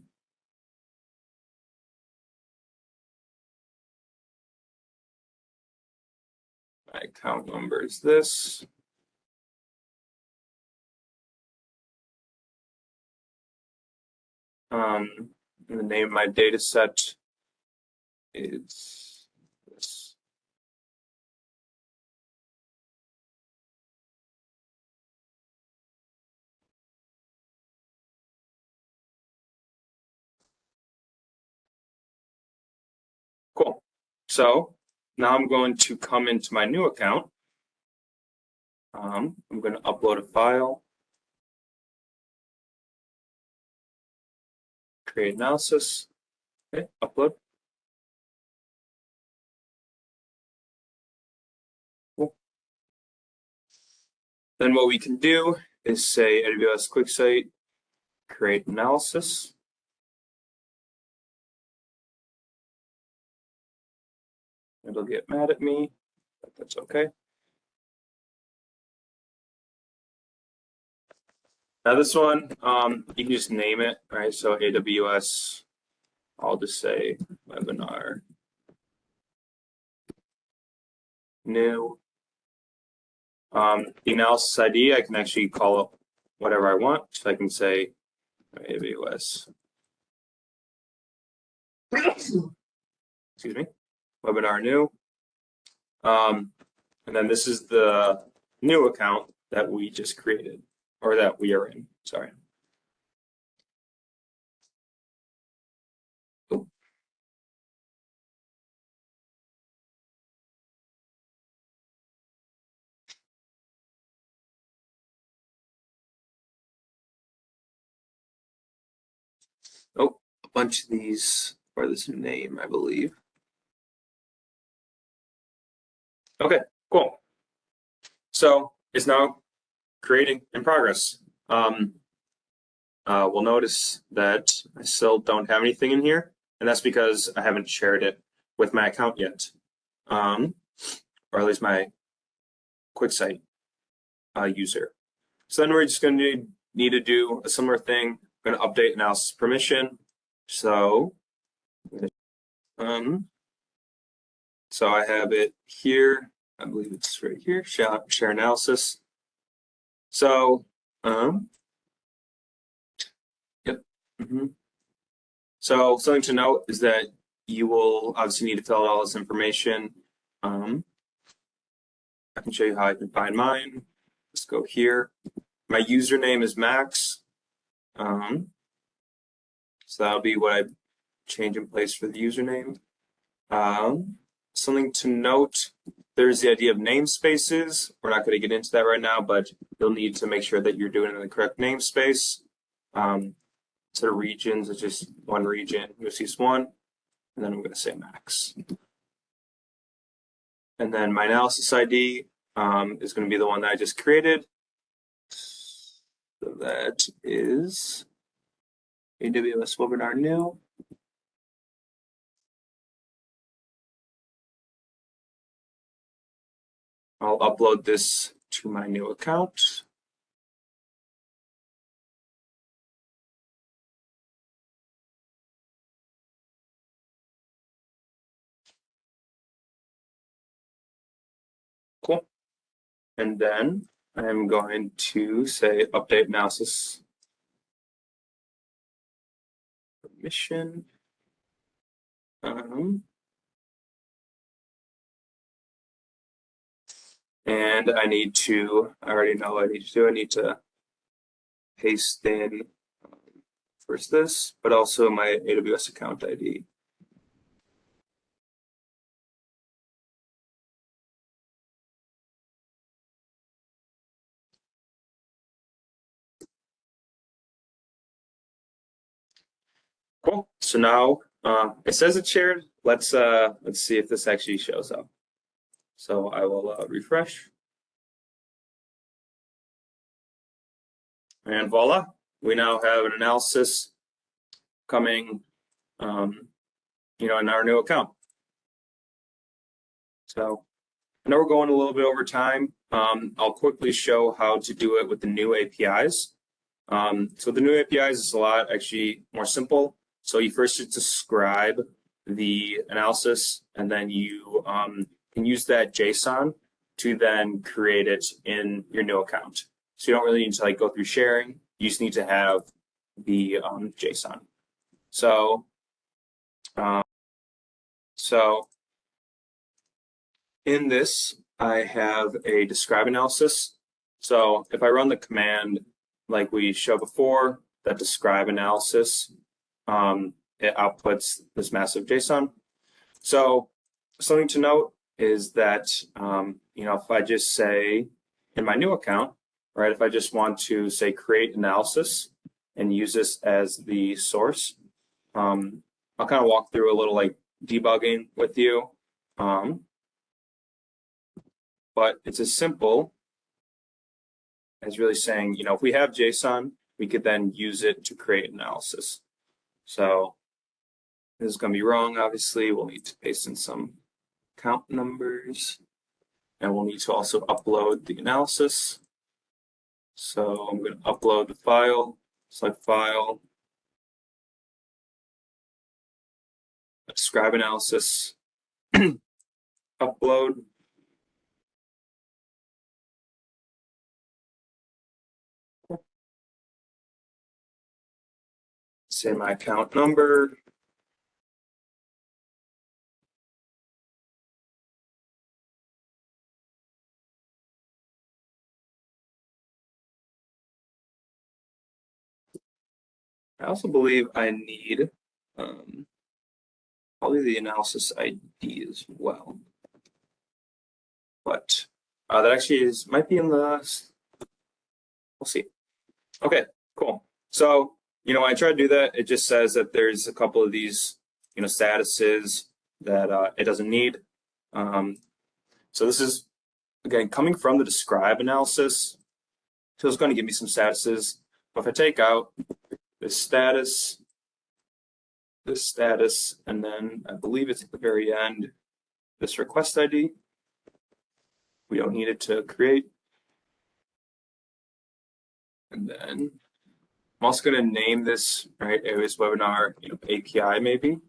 My account number is this. And the name of my data set is this. Cool. So now I'm going to come into my new account. I'm going to upload a file, create analysis. Okay, upload. Cool. Then what we can do is say AWS QuickSight, create analysis. It'll get mad at me, but that's okay. Now this one, you can just name it, right? So AWS, I'll just say webinar new. The analysis ID, I can actually call up whatever I want. So I can say AWS, excuse me, webinar new. And then this is the new account that we just created, or that we are in, sorry. Ooh. Oh, a bunch of these are this name, I believe. Okay, cool. So it's now creating in progress. we'll notice that I still don't have anything in here, and that's because I haven't shared it with my account yet, or at least my QuickSight user. So then we're just going to need to do a similar thing. I'm going to update analysis permission. So I have it here. I believe it's right here. Share analysis. So yep. So something to note is that you will obviously need to fill out all this information. I can show you how I can find mine. Let's go here. My username is Max. So that'll be what I change in place for the username. Something to note, there's the idea of namespaces. We're not going to get into that right now, but you'll need to make sure that you're doing it in the correct namespace. Instead of regions, it's just one region. You'll see it's one, and then I'm going to say Max. And then my analysis ID is going to be the one that I just created. So that is AWS webinar new. I'll upload this to my new account. Cool. And then I'm going to say update analysis permission. And I already know what I need to do. I need to paste in first this, but also my AWS account ID. Cool. So now it says it's shared. Let's see if this actually shows up. So I will refresh. And voila, we now have an analysis coming, in our new account. So I know we're going a little bit over time. I'll quickly show how to do it with the new APIs. So the new APIs is a lot actually more simple. So you first just describe the analysis, and then you can use that JSON to then create it in your new account. So you don't really need to go through sharing. You just need to have the JSON. So in this, I have a describe analysis. So if I run the command like we showed before, that describe analysis, it outputs this massive JSON. So something to note is that, if I just say in my new account, right, if I just want to say create analysis and use this as the source, I'll kind of walk through a little debugging with you. But it's as simple as really saying, if we have JSON, we could then use it to create analysis. So this is going to be wrong, obviously. We'll need to paste in some count numbers. And we'll need to also upload the analysis. So I'm going to upload the file, select file, describe analysis, upload. Say my account number. I also believe I need probably the analysis ID as well. But that actually might be in the, we'll see. Okay, cool. So, when I try to do that, it just says that there's a couple of these, statuses that it doesn't need. So this is, again, coming from the describe analysis. So it's going to give me some statuses. But if I take out this status, and then I believe it's at the very end, this request ID. We don't need it to create. And then I'm also going to name this, right, AWS webinar, API maybe.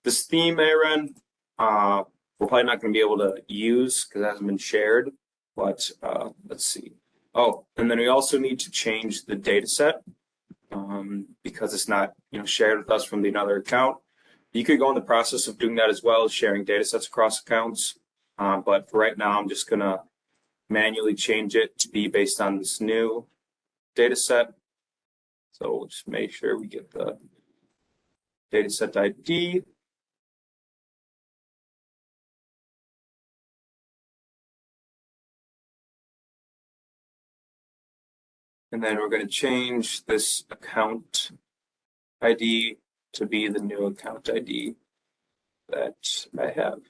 This theme, Aaron, we're probably not going to be able to use because it hasn't been shared, but let's see. Oh, and then we also need to change the data set because it's not shared with us from the another account. You could go in the process of doing that as well as sharing data sets across accounts. But for right now, I'm just going to manually change it to be based on this new data set. So we'll just make sure we get the data set ID. And then we're going to change this account ID to be the new account ID that I have.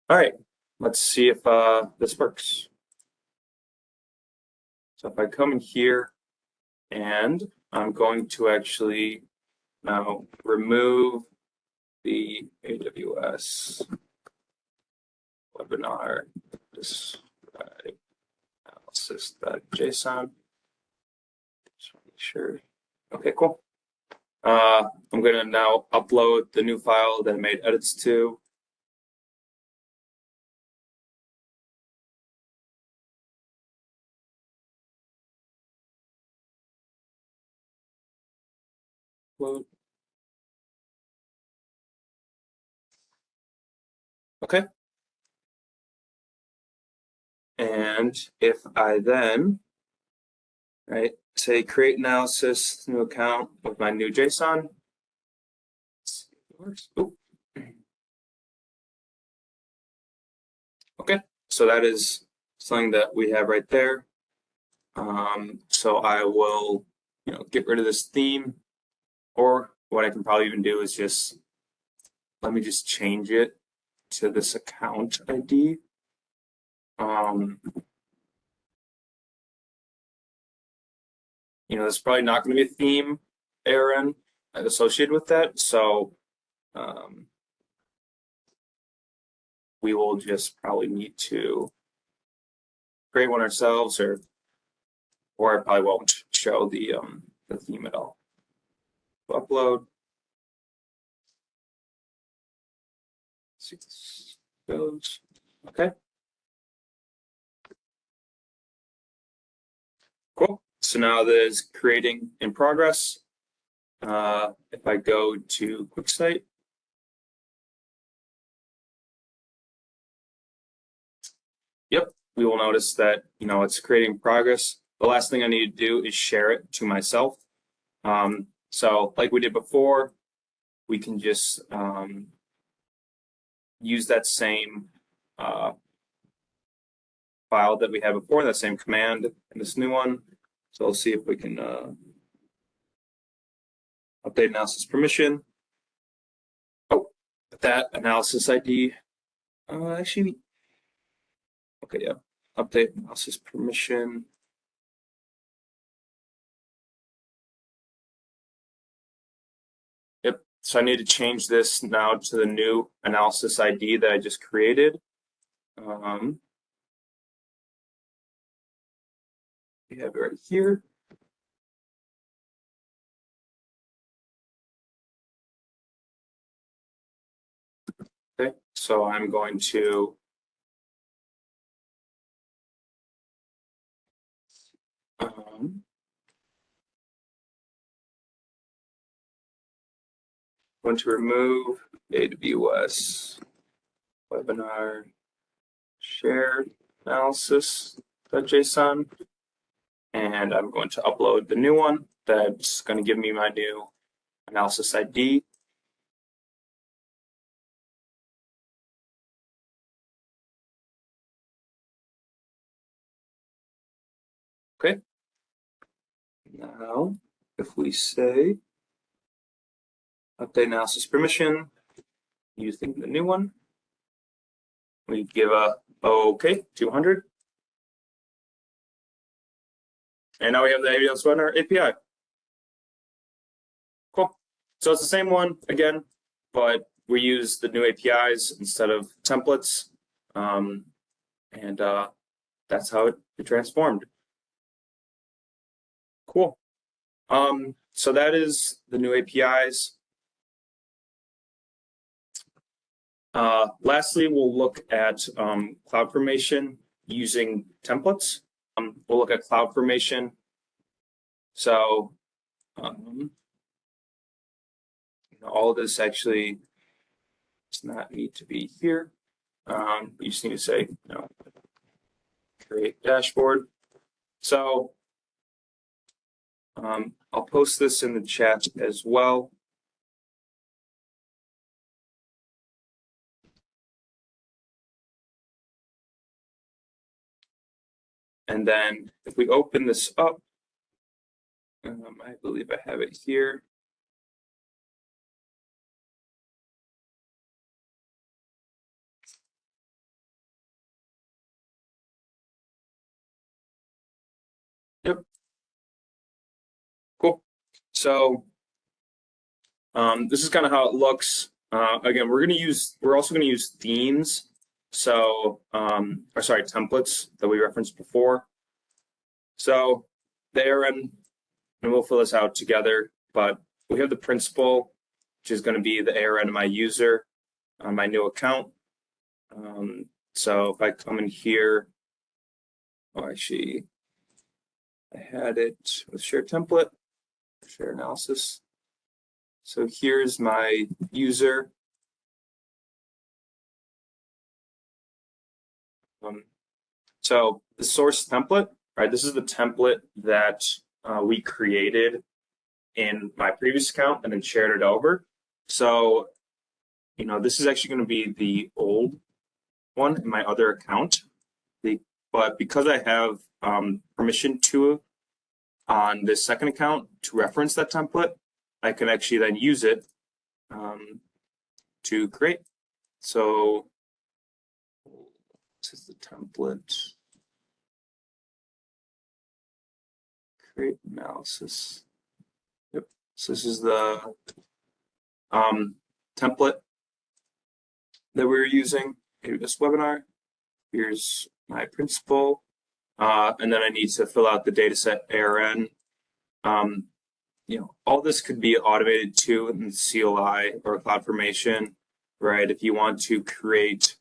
All right, let's see if this works. So if I come in here and I'm going to actually now remove the AWS webinar analysis.json. Just make sure. Okay, cool. I'm going to now upload the new file that I made edits to. Upload. Okay. And if I then, right, say create analysis, new account with my new JSON. Let's see if it works. Ooh. Okay, so that is something that we have right there. So I will, get rid of this theme, or what I can probably even do is just, let me just change it to this account ID. There's probably not going to be a theme, Aaron, associated with that. So we will just probably need to create one ourselves, or I probably won't show the theme at all. Upload. Let's see if this goes. Okay. Cool. So now there's creating in progress. If I go to QuickSight, yep, we will notice that it's creating progress. The last thing I need to do is share it to myself. So like we did before, we can just use that same file that we had before, that same command in this new one. So let's see if we can update analysis permission. Oh, that analysis ID. Actually, okay, yeah. Update analysis permission. Yep. So I need to change this now to the new analysis ID that I just created. We have it right here. Okay, so I'm going to remove AWS webinar shared analysis.json, and I'm going to upload the new one that's going to give me my new analysis ID. Okay. Now, if we say update analysis permission using the new one, we give a Okay, 200. And now we have the AWS Webinar API. Cool. So it's the same one again, but we use the new APIs instead of templates. And that's how it transformed. Cool. So that is the new APIs. Lastly, we'll look at CloudFormation using templates. We'll look at CloudFormation. So all of this actually does not need to be here. You just need to say, create dashboard. So I'll post this in the chat as well. And then if we open this up, I believe I have it here. Yep. Cool. So this is kind of how it looks. Again, we're also going to use themes. So, or sorry, templates that we referenced before. So the ARN, and we'll fill this out together, but we have the principal, which is going to be the ARN of my user on my new account. So if I come in here, actually, I had it with share template, share analysis. So here's my user. So the source template, right? This is the template that we created in my previous account and then shared it over. So, this is actually going to be the old one in my other account. But because I have permission to on this second account to reference that template, I can actually then use it to create. So this is the template. Create analysis. Yep. So this is the template that we're using in this webinar. Here's my principal. And then I need to fill out the dataset ARN. All this could be automated too in CLI or CloudFormation, right? If you want to create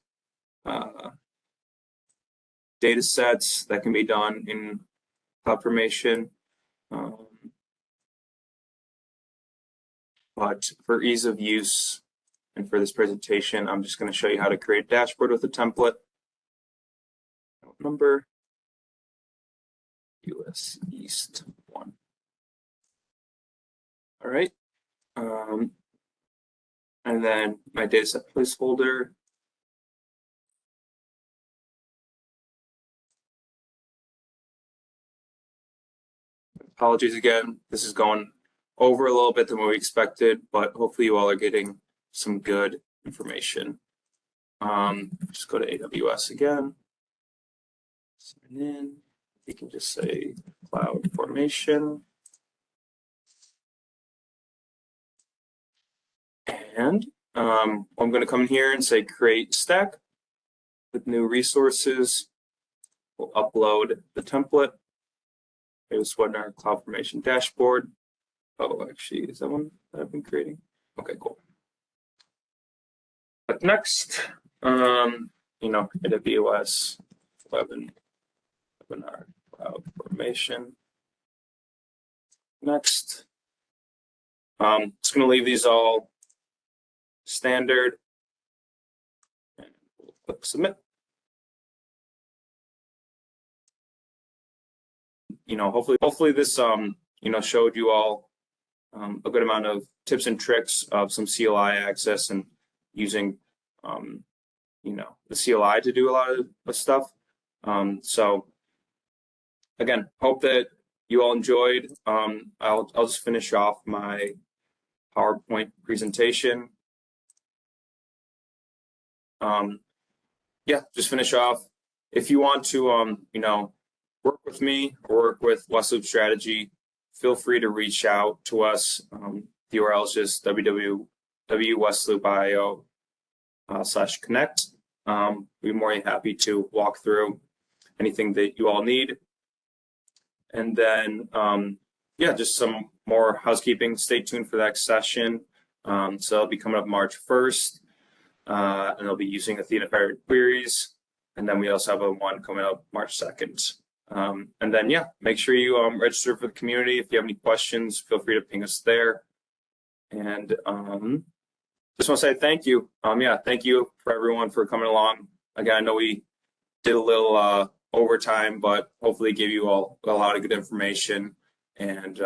data sets, that can be done in CloudFormation. But for ease of use and for this presentation, I'm just going to show you how to create a dashboard with a template. Number US East 1. All right. And then my dataset placeholder. Apologies again. This is going over a little bit than what we expected, but hopefully you all are getting some good information. Just go to AWS again. Sign in. You can just say CloudFormation. And I'm going to come in here and say create stack with new resources. We'll upload the template. Here's what our CloudFormation dashboard. Oh, actually, is that one that I've been creating? Okay, cool. But next, AWS webinar CloudFormation. Next, just going to leave these all standard, and we'll click submit. Hopefully this showed you all a good amount of tips and tricks of some CLI access and using the CLI to do a lot of the stuff. So again, hope that you all enjoyed. I'll just finish off my PowerPoint presentation. Just finish off if you want to, work with me or work with Westloop Strategy, feel free to reach out to us. The URL is just www.westloop.io/connect. We're more than happy to walk through anything that you all need. And then, just some more housekeeping. Stay tuned for the next session. So it'll be coming up March 1st, and they'll be using Athena Fire queries. And then we also have one coming up March 2nd. And then, make sure you register for the community. If you have any questions, feel free to ping us there. And just want to say thank you. Thank you for everyone for coming along. Again, I know we did a little overtime, but hopefully gave you all a lot of good information. And,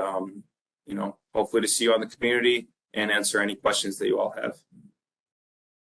hopefully to see you on the community and answer any questions that you all have.